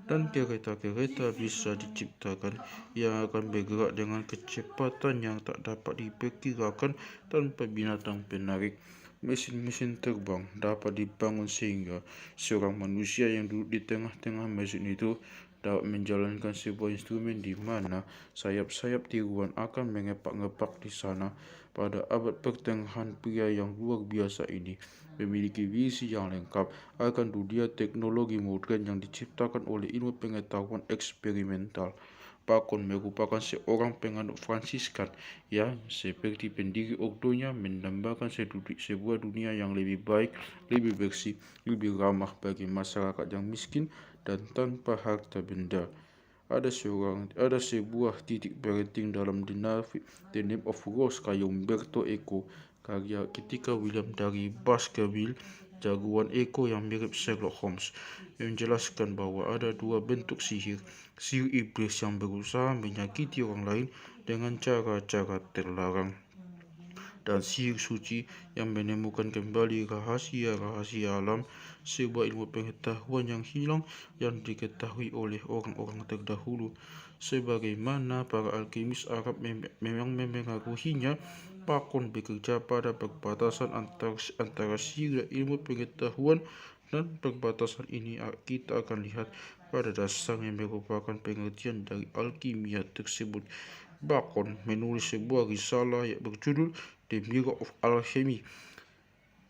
Dan kereta-kereta bisa diciptakan yang akan bergerak dengan kecepatan yang tak dapat diperkirakan tanpa binatang penarik. Mesin-mesin terbang dapat dibangun sehingga seorang manusia yang duduk di tengah-tengah mesin itu dapat menjalankan sebuah instrumen di mana sayap-sayap tiruan akan mengepak-ngepak di sana. Pada abad pertengahan, pria yang luar biasa ini memiliki visi yang lengkap akan dunia teknologi modern yang diciptakan oleh ilmu pengetahuan eksperimental. Bacon merupakan seorang penganut Fransiskan yang, seperti pendiri Ordonya, mendambakan sebuah dunia yang lebih baik, lebih bersih, lebih ramah bagi masyarakat yang miskin dan tanpa harta benda. Ada sebuah titik penting dalam The Name of Rose karya Umberto Eco, karya ketika William dari Baskerville, jagoan Eco yang mirip Sherlock Holmes, menjelaskan bahwa ada dua bentuk sihir. Sihir iblis yang berusaha menyakiti orang lain dengan cara-cara terlarang, dan sihir suci yang menemukan kembali rahasia-rahasia alam, sebuah ilmu pengetahuan yang hilang yang diketahui oleh orang-orang terdahulu. Sebagaimana para alkemis Arab memang memengaruhinya, Bacon bekerja pada perbatasan antara sihir dan ilmu pengetahuan, dan perbatasan ini kita akan lihat pada dasarnya merupakan pengertian dari alkimia tersebut. Bacon menulis sebuah risalah yang berjudul The Mirror of Alchemy,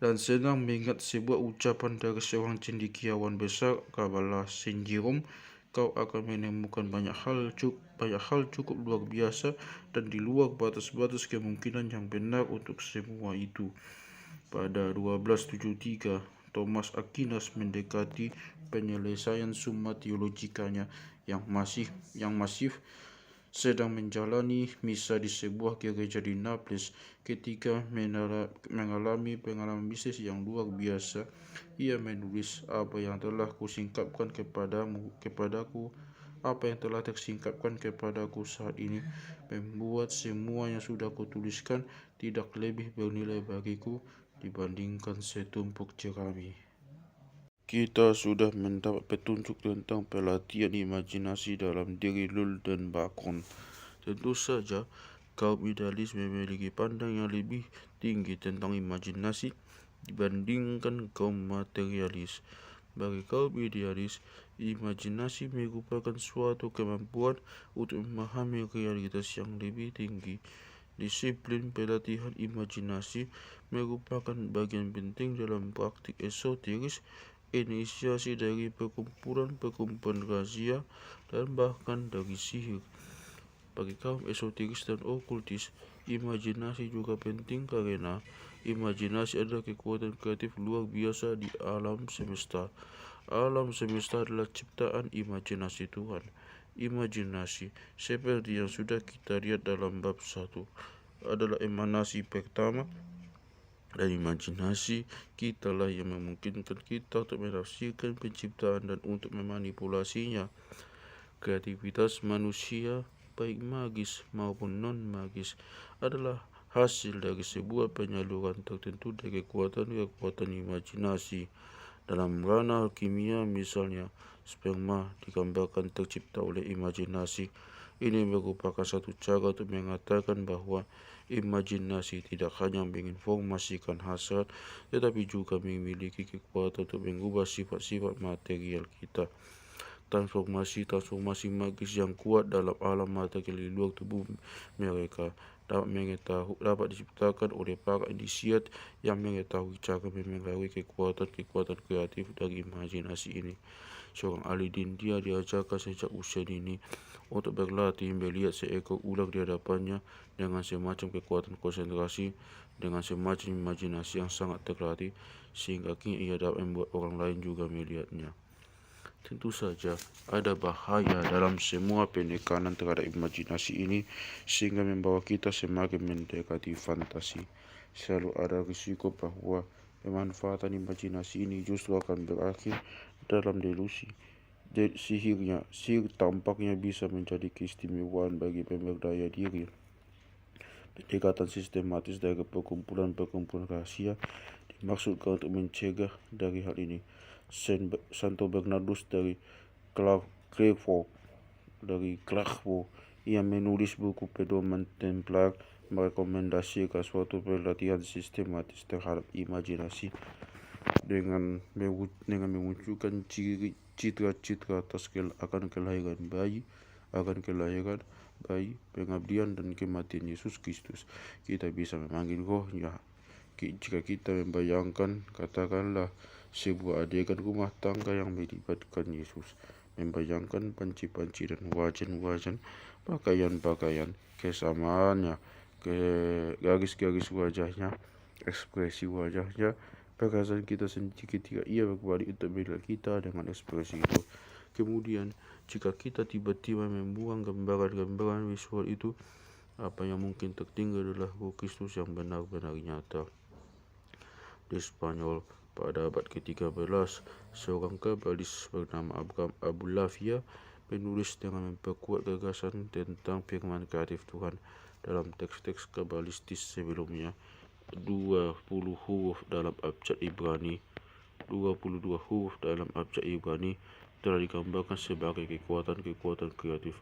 dan senang mengingat sebuah ucapan dari seorang cendekiawan besar, Kabbalah Saint Jerome, kau akan menemukan banyak hal cukup luar biasa dan di luar batas-batas kemungkinan yang benar untuk semua itu. Pada 1273, Thomas Aquinas mendekati penyelesaian Summa Theologicanya yang masif sedang menjalani misa di sebuah gereja di Naples. Ketika mengalami pengalaman mistis yang luar biasa, ia menulis, apa yang telah tersingkapkan kepadaku saat ini membuat semua yang sudah kutuliskan tidak lebih bernilai bagiku dibandingkan setumpuk jerami. Kita sudah mendapat petunjuk tentang pelatihan imajinasi dalam diri Lul dan Bacon. Tentu saja, kaum idealis memiliki pandangan yang lebih tinggi tentang imajinasi dibandingkan kaum materialis. Bagi kaum idealis, imajinasi merupakan suatu kemampuan untuk memahami realitas yang lebih tinggi. Disiplin pelatihan imajinasi merupakan bagian penting dalam praktik esoteris, inisiasi dari perkumpulan rahasia, dan bahkan dari sihir. Bagi kaum esoteris dan okultis, imajinasi juga penting karena imajinasi adalah kekuatan kreatif luar biasa di alam semesta. Alam semesta adalah ciptaan imajinasi Tuhan. Imajinasi, seperti yang sudah kita lihat dalam bab 1, adalah emanasi pertama, dan imajinasi kita lah yang memungkinkan kita untuk menafsirkan penciptaan dan untuk memanipulasinya. Kreativitas manusia, baik magis maupun non-magis, adalah hasil dari sebuah penyaluran tertentu dari kekuatan imajinasi. Dalam ranah kimia misalnya, sperma digambarkan tercipta oleh imajinasi. Ini merupakan satu cara untuk mengatakan bahwa imajinasi tidak hanya menginformasikan hasrat, tetapi juga memiliki kekuatan untuk mengubah sifat-sifat material kita. Transformasi magis yang kuat dalam alam material di luar tubuh mereka dapat diciptakan oleh para inisiat yang mengetahui cara memengaruhi kekuatan kreatif dari imajinasi ini. Seorang ahli India diajarkan sejak usia dini untuk berlatih melihat seekor ular di hadapannya dengan semacam kekuatan konsentrasi, dengan semacam imajinasi yang sangat terlatih, sehingga kini ia dapat membuat orang lain juga melihatnya. Tentu saja ada bahaya dalam semua penekanan terhadap imajinasi ini, sehingga membawa kita semakin mendekati fantasi. Selalu ada risiko bahwa pemanfaatan imajinasi ini justru akan berakhir dalam delusi. Sihir tampaknya bisa menjadi keistimewaan bagi pemberdaya diri. Pendekatan sistematis dari perkumpulan rahasia dimaksudkan untuk mencegah dari hal ini. Santo Bernardus dari Clairvaux yang menulis buku Pedoman Templar merekomendasikan suatu pelatihan sistematis terhadap imajinasi dengan memunculkan citra-citra akan kelahiran bayi, pengabdian dan kematian Yesus Kristus. Kita bisa memanggil rohnya jika kita membayangkan, katakanlah, sebuah adegan rumah tangga yang melibatkan Yesus, membayangkan panci-panci dan wajan-wajan, pakaian-pakaian, kesamaannya, garis-garis wajahnya, ekspresi wajahnya, perasaan kita sendiri ketika ia berbalik untuk melihat kita dengan ekspresi itu. Kemudian, jika kita tiba-tiba membuang gambaran-gambaran visual itu, apa yang mungkin tertinggal adalah Roh Kristus yang benar-benar nyata. Di Spanyol, pada abad ke-13, seorang kabalis bernama Abraham Abulafia menulis dengan memperkuat gagasan tentang firman kreatif Tuhan dalam teks-teks kabalistis sebelumnya. 22 huruf dalam abjad Ibrani telah digambarkan sebagai kekuatan kreatif.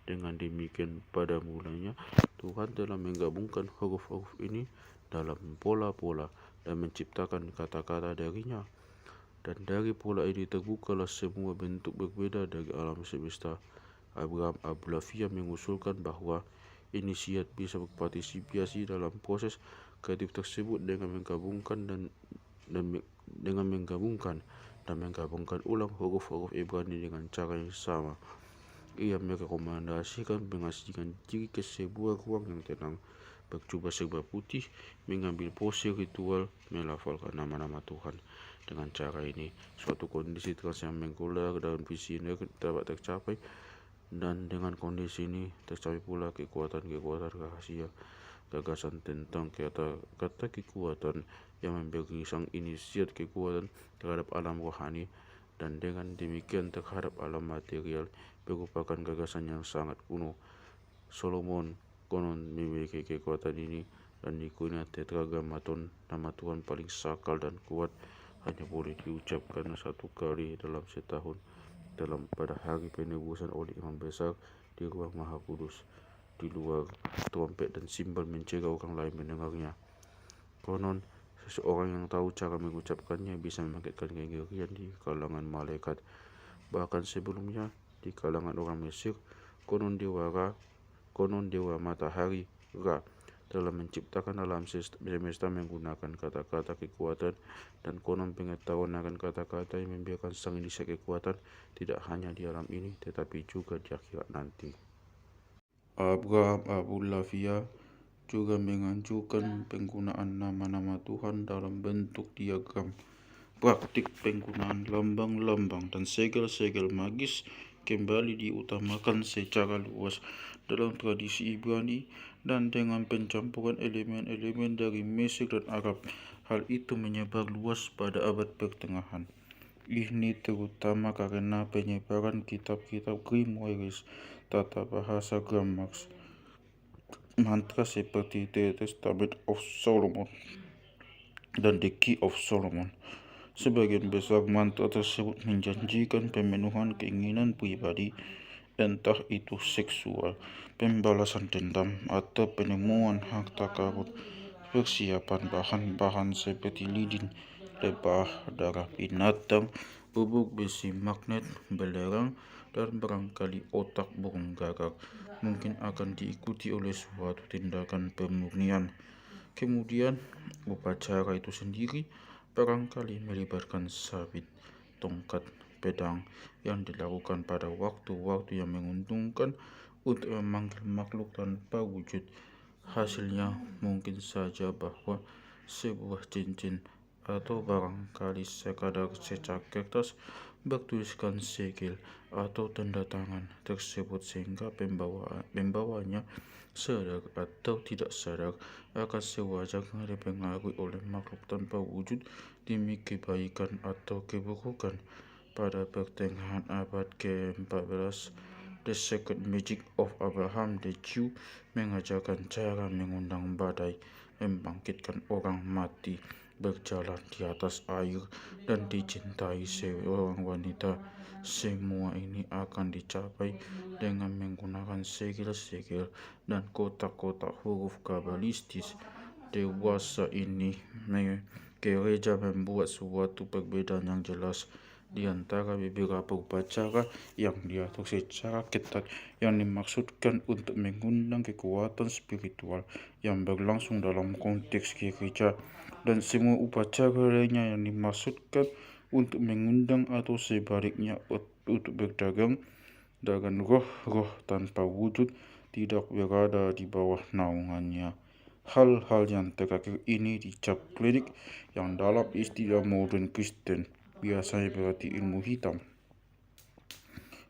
Dengan demikian, pada mulanya Tuhan telah menggabungkan huruf-huruf ini dalam pola-pola dan menciptakan kata-kata darinya. Dan dari pola ini terbukalah semua bentuk berbeda dari alam semesta. Abraham Abulafia mengusulkan bahwa inisiat bisa berpartisipasi dalam proses kreatif tersebut dengan menggabungkan dan menggabungkan ulang huruf-huruf Ibrani dengan cara yang sama. Ia merekomendasikan mengasingkan diri ke sebuah ruang yang tenang, berjubah serba putih, mengambil pose ritual, melafalkan nama-nama Tuhan. Dengan cara ini, suatu kondisi trans yang menggular dan visioner dapat tercapai, dan dengan kondisi ini tercapai pula kekuatan-kekuatan rahasia, gagasan tentang kata-kata kekuatan yang memberi sang inisiat kekuatan terhadap alam rohani, dan dengan demikian terhadap alam material merupakan gagasan yang sangat kuno. Solomon konon memiliki kekuatan ini dan dikunyah tetragrammaton, nama Tuhan paling sakral dan kuat, hanya boleh diucapkan satu kali dalam setahun pada hari penebusan oleh imam besar di ruang maha kudus. Di luar, trompet dan simbal mencegah orang lain mendengarnya. Konon, seseorang yang tahu cara mengucapkannya bisa membangkitkan kengerian di kalangan malaikat. Bahkan sebelumnya, di kalangan orang Mesir, konon dewa matahari Ra telah menciptakan alam semesta menggunakan kata-kata kekuatan, dan konon pengetahuan akan kata-kata yang membiarkan sang inisiat kekuatan tidak hanya di alam ini tetapi juga di akhirat nanti. Abraham Abulafia juga mengajukan penggunaan nama-nama Tuhan dalam bentuk diagram. Praktik penggunaan lambang-lambang dan segel-segel magis kembali diutamakan secara luas dalam tradisi Ibrani, dan dengan pencampuran elemen-elemen dari Mesir dan Arab, hal itu menyebar luas pada abad pertengahan. Ini terutama karena penyebaran kitab-kitab grimoires, tata bahasa Grammars, mantra seperti The Testament of Solomon dan The Key of Solomon. Sebagian besar mantra tersebut menjanjikan pemenuhan keinginan pribadi, entah itu seksual, pembalasan dendam, atau penemuan harta karun. Persiapan bahan-bahan seperti lilin, lebah, darah binatang, bubuk besi magnet, belerang, dan barangkali otak burung gagak mungkin akan diikuti oleh suatu tindakan pemurnian. Kemudian, upacara itu sendiri barangkali melibatkan sabit, tongkat, pedang yang dilakukan pada waktu-waktu yang menguntungkan untuk memanggil makhluk tanpa wujud. Hasilnya mungkin saja bahwa sebuah cincin atau barangkali sekadar secak kertas bertuliskan segel atau tanda tangan tersebut, sehingga pembawanya sadar atau tidak sadar akan sewajarnya dipengaruhi oleh makhluk tanpa wujud demi kebaikan atau keburukan. Pada pertengahan abad ke-14, The Secret Magic of Abraham the Jew mengajarkan cara mengundang badai, membangkitkan orang mati, berjalan di atas air, dan dicintai seorang wanita. Semua ini akan dicapai dengan menggunakan segel-segel dan kotak-kotak huruf kabalistis. Dewasa ini gereja membuat suatu perbedaan yang jelas di antara beberapa upacara yang diatur secara ketat yang dimaksudkan untuk mengundang kekuatan spiritual yang berlangsung dalam konteks gereja, dan semua upacara lainnya yang dimaksudkan untuk mengundang atau sebaliknya untuk berdagang dengan roh-roh tanpa wujud tidak berada di bawah naungannya. Hal-hal yang terakhir ini dicap klinik, yang dalam istilah modern Kristen biasanya berarti ilmu hitam.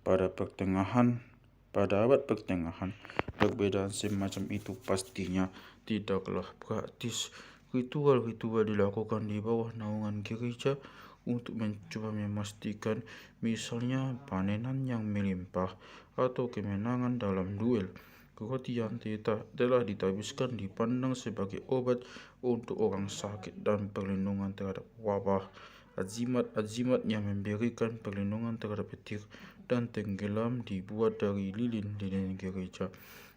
Pada abad pertengahan, perbedaan semacam itu pastinya tidaklah praktis. Ritual-ritual dilakukan di bawah naungan gereja untuk mencoba memastikan misalnya panenan yang melimpah atau kemenangan dalam duel. Roti yang telah ditabiskan dipandang sebagai obat untuk orang sakit dan perlindungan terhadap wabah. Azimat-azimat yang memberikan perlindungan terhadap petir dan tenggelam dibuat dari lilin-lilin gereja.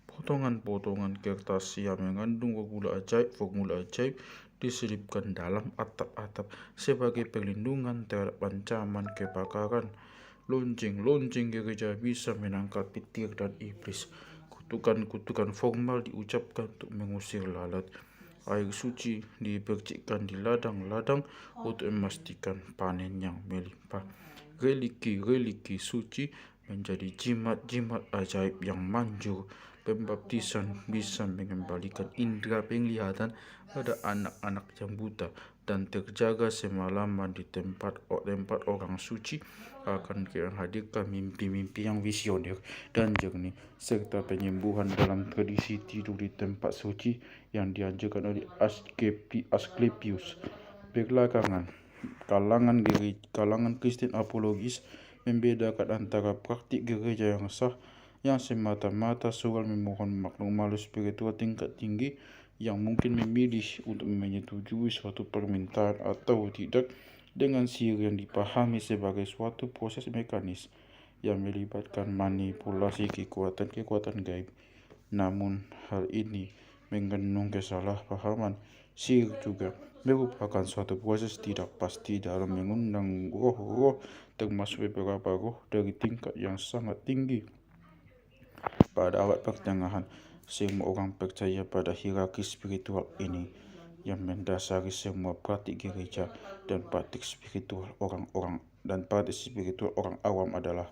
Potongan-potongan kertas yang mengandung formula ajaib diselipkan dalam atap-atap sebagai perlindungan terhadap ancaman kebakaran. Lonceng-lonceng gereja bisa menangkal petir dan iblis. Kutukan-kutukan formal diucapkan untuk mengusir lalat. Air suci dipercikkan di ladang-ladang untuk memastikan panen yang melimpah. Religi-religi suci menjadi jimat-jimat ajaib yang manjur. Pembaptisan bisa mengembalikan indera penglihatan pada anak-anak yang buta dan terjaga semalaman di tempat orang suci akan menghadirkan mimpi-mimpi yang visioner dan jernih, serta penyembuhan dalam tradisi tidur di tempat suci yang diajarkan oleh Asklepius. Belakangan, kalangan Kristen apologis membedakan antara praktik gereja yang sah yang semata-mata soal memohon makhluk makhluk spiritual tingkat tinggi yang mungkin memilih untuk menyetujui suatu permintaan atau tidak dengan sihir yang dipahami sebagai suatu proses mekanis yang melibatkan manipulasi kekuatan gaib. Namun hal ini mengandung kesalahpahaman. Sihir juga merupakan suatu proses tidak pasti dalam mengundang roh-roh, termasuk beberapa roh dari tingkat yang sangat tinggi. Pada abad pertengahan, semua orang percaya pada hierarki spiritual ini yang mendasari semua praktik gereja dan praktik spiritual orang awam adalah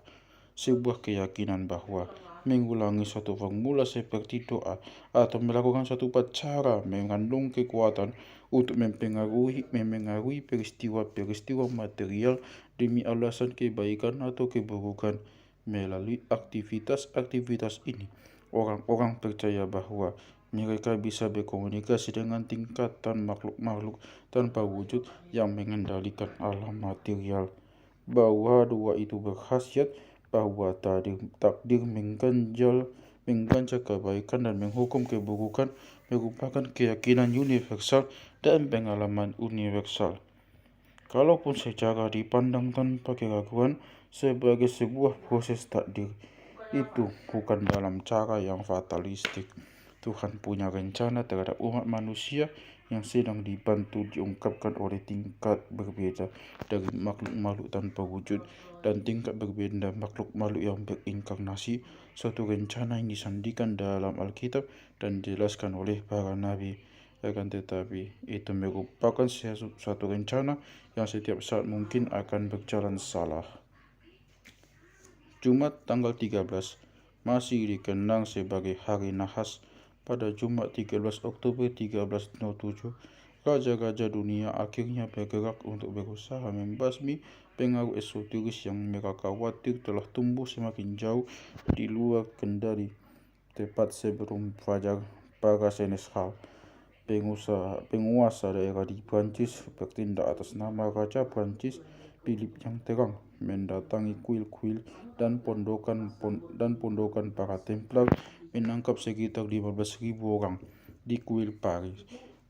sebuah keyakinan bahwa mengulangi suatu formula seperti doa atau melakukan suatu upacara mengandung kekuatan untuk memengaruhi peristiwa-peristiwa material demi alasan kebaikan atau keburukan. Melalui aktivitas-aktivitas ini, orang-orang percaya bahwa mereka bisa berkomunikasi dengan tingkatan makhluk-makhluk tanpa wujud yang mengendalikan alam material. Bahwa dua itu berkhasiat bahwa takdir mengganjal kebaikan dan menghukum keburukan merupakan keyakinan universal dan pengalaman universal. Kalaupun secara dipandang tanpa keraguan sebagai sebuah proses takdir, itu bukan dalam cara yang fatalistik. Tuhan punya rencana terhadap umat manusia yang sedang dibantu diungkapkan oleh tingkat berbeda dari makhluk-makhluk tanpa wujud dan tingkat berbeda makhluk-makhluk yang berinkarnasi. Suatu rencana yang disandikan dalam Alkitab dan dijelaskan oleh para nabi. Akan tetapi, itu merupakan suatu rencana yang setiap saat mungkin akan berjalan salah. Jumat tanggal 13 masih dikenang sebagai hari nahas. Pada Jumat 13 Oktober 1307, raja-raja dunia akhirnya bergerak untuk berusaha membasmi pengaruh esoteris yang mereka khawatir telah tumbuh semakin jauh di luar kendali. Tepat sebelum fajar, para seneschal, penguasa daerah di Prancis bertindak atas nama Raja Prancis Philip yang terang, mendatangi kuil-kuil dan pondokan para Templar, menangkap sekitar 15.000 orang di kuil Paris,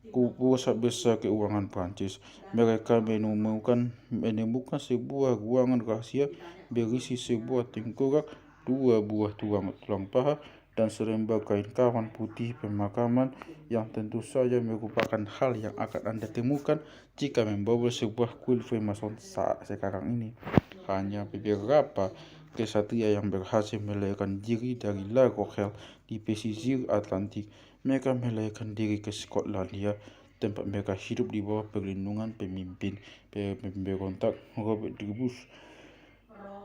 pusat besar keuangan Prancis. Mereka menemukan sebuah ruangan rahasia berisi sebuah tengkorak, 2 buah tulang paha, dan selembar kain kawan putih pemakaman yang tentu saja merupakan hal yang akan Anda temukan jika membawa sebuah kuil Freemason saat sekarang ini. Hanya beberapa kesatria yang berhasil melarikan diri dari La Rochelle di pesisir Atlantik. Mereka melarikan diri ke Skotlandia, tempat mereka hidup di bawah perlindungan pemimpin pemberontak Robert Dreyfus.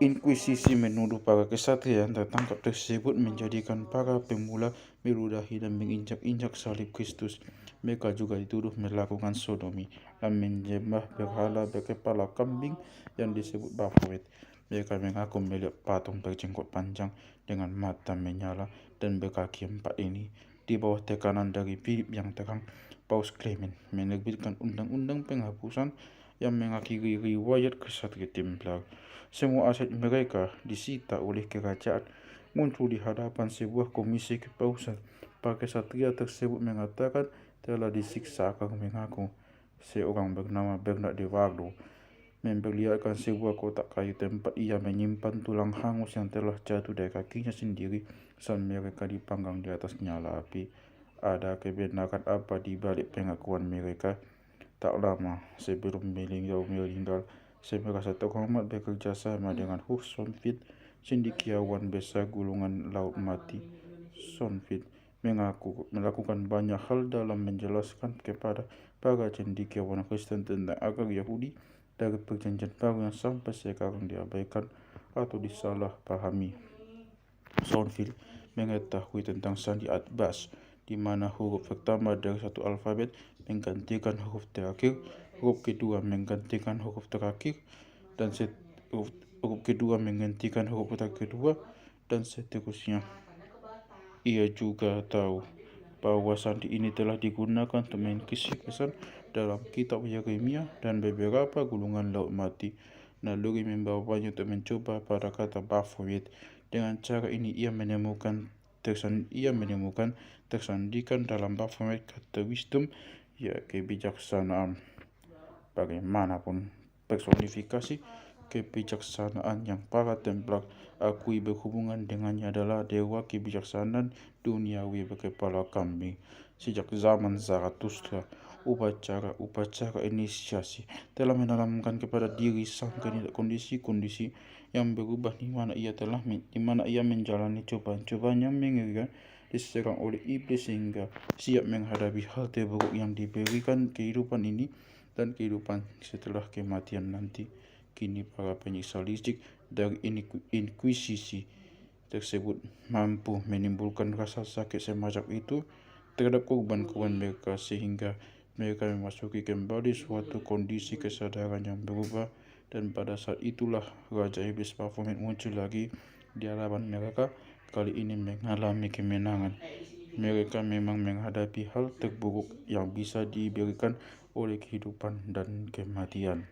Inkuisisi menuduh para kesatria yang tertangkap tersebut menjadikan para pemula meludahi dan menginjak-injak salib Kristus. Mereka juga dituduh melakukan sodomi dan menyembah berhala berkepala kambing yang disebut Baphomet. Mereka mengaku melihat patung berjenggot panjang dengan mata menyala dan berkaki 4 ini. Di bawah tekanan dari Philip yang terang, Paus Clement menerbitkan undang-undang penghapusan yang mengakhiri riwayat kesatria Templar. Semua aset mereka disita oleh kerajaan. Muncul di hadapan sebuah komisi kepausan. Para kesatria tersebut mengatakan telah disiksa akan mengaku. Seorang bernama Bernard de Wardo memperlihatkan sebuah kotak kayu tempat ia menyimpan tulang hangus yang telah jatuh dari kakinya sendiri saat mereka dipanggang di atas nyala api. Ada kebenaran apa di balik pengakuan mereka? Tak lama sebelum meninggal, saya merasa terhormat bekerja sama dengan Sonfit, cendekiawan besar gulungan Laut Mati. Sonfit mengaku melakukan banyak hal dalam menjelaskan kepada para cendekiawan Kristen tentang akar Yahudi dari perjanjian baru yang sampai sekarang diabaikan atau disalahpahami. Soundville mengetahui tentang sandi atbas, di mana huruf pertama dari satu alfabet menggantikan huruf terakhir, huruf kedua menggantikan huruf terakhir, dan huruf kedua menggantikan huruf kedua, dan seterusnya. Ia juga tahu bahwa sandi ini telah digunakan untuk mengisi pesan dalam kitab Yeremia dan beberapa gulungan laut mati. Naluri membawanya untuk mencoba pada kata Baphomet. Dengan cara ini ia menemukan tersandikan dalam Baphomet kata wisdom, ya kebijaksanaan. Bagaimanapun personifikasi kebijaksanaan yang para Templar akui berhubungan dengannya adalah dewa kebijaksanaan duniawi berkepala kambing. Sejak zaman Zarathustra, upacara inisiasi telah menanamkan kepada diri sang kandidat kondisi-kondisi yang berubah di mana ia menjalani cobaan-cobaan yang mengerikan, diserang oleh iblis sehingga siap menghadapi hal terburuk yang diberikan kehidupan ini dan kehidupan setelah kematian nanti. Kini para penyiksa listrik dari inkuisisi tersebut mampu menimbulkan rasa sakit semacam itu terhadap korban-korban mereka sehingga mereka memasuki kembali suatu kondisi kesadaran yang berubah, dan pada saat itulah Raja Iblis Baphomet muncul lagi di hadapan mereka, kali ini mengalami kemenangan. Mereka memang menghadapi hal terburuk yang bisa diberikan oleh kehidupan dan kematian.